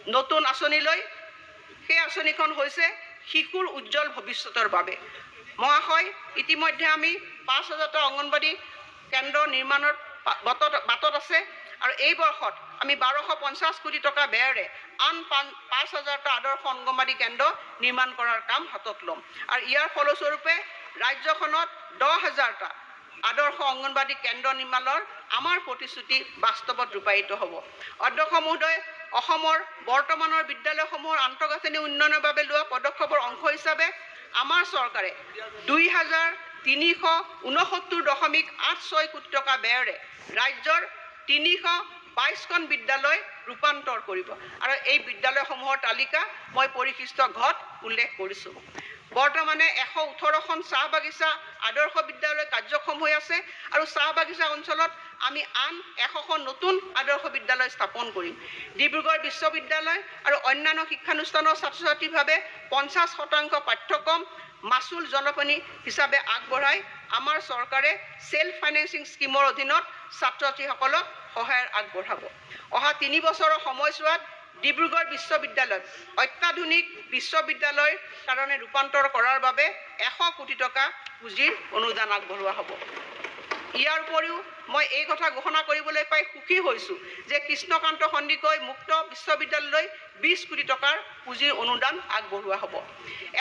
নতুন আঁচনি লৈ সেই আঁচনিখন হৈছে শিশুৰ উজ্জ্বল ভৱিষ্যতৰ বাবে। মহাশয়, ইতিমধ্যে আমি ৫,০০০টা অংগনবাড়ী কেন্দ্ৰ নিৰ্মাণৰ বাটত আছে আৰু এই বৰ্ষত আমি ১২৫০ কোটি টকা ব্যয়েৰে আন ৫,০০০টা আদৰ্শ অংগনবাড়ী কেন্দ্ৰ নিৰ্মাণ কৰাৰ কাম হাতত ল'ম আৰু ইয়াৰ ফলস্বৰূপে ৰাজ্যখনত ১০,০০০টা আদৰ্শ অংগনবাড়ী কেন্দ্ৰ নিৰ্মাণৰ আমাৰ প্ৰতিশ্ৰুতি বাস্তৱত ৰূপায়িত হ'ব। অধ্যক্ষ মহোদয়, অসমৰ বৰ্তমানৰ বিদ্যালয়সমূহৰ আন্তঃগাঁথনি উন্নয়নৰ বাবে লোৱা পদক্ষেপৰ অংশ হিচাপে আমাৰ চৰকাৰে ২,৩৬৯.৮৬ কোটি টকা ব্যয়েৰে ৰাজ্যৰ ৩২২খন বিদ্যালয় ৰূপান্তৰ কৰিব আৰু এই বিদ্যালয়সমূহৰ তালিকা মই পৰিশিষ্ট ঘত উল্লেখ কৰিছোঁ। বৰ্তমানে ১১৮খন চাহ বাগিচা আদৰ্শ বিদ্যালয় কাৰ্যক্ষম হৈ আছে আৰু চাহ বাগিচা অঞ্চলত আমি আন ১০০খন নতুন আদৰ্শ বিদ্যালয় স্থাপন কৰিম। ডিব্ৰুগড় বিশ্ববিদ্যালয় আৰু অন্যান্য শিক্ষানুষ্ঠানৰ ছাত্ৰ ছাত্ৰীৰ বাবে ৫০% পাঠ্যক্ৰম মাচুল জনপনী হিচাপে আগবঢ়াই আমাৰ চৰকাৰে সেল্ফ ফাইনেন্সিং স্কিমৰ অধীনত ছাত্ৰ ছাত্ৰীসকলক সহায় আগবঢ়াব। অহা ৩ বছৰৰ সময়ছোৱাত ডিব্ৰুগড় বিশ্ববিদ্যালয়ত অত্যাধুনিক বিশ্ববিদ্যালয়ৰ কাৰণে ৰূপান্তৰ কৰাৰ বাবে ১০০ কোটি টকা পুঁজিৰ অনুদান আগবঢ়োৱা হ'ব। ইয়াৰ উপৰিও মই এই কথা ঘোষণা কৰিবলৈ পাই সুখী হৈছোঁ যে কৃষ্ণকান্ত সন্দিকৈ মুক্ত বিশ্ববিদ্যালয়লৈ ২০ কোটি টকাৰ পুঁজিৰ অনুদান আগবঢ়োৱা হ'ব।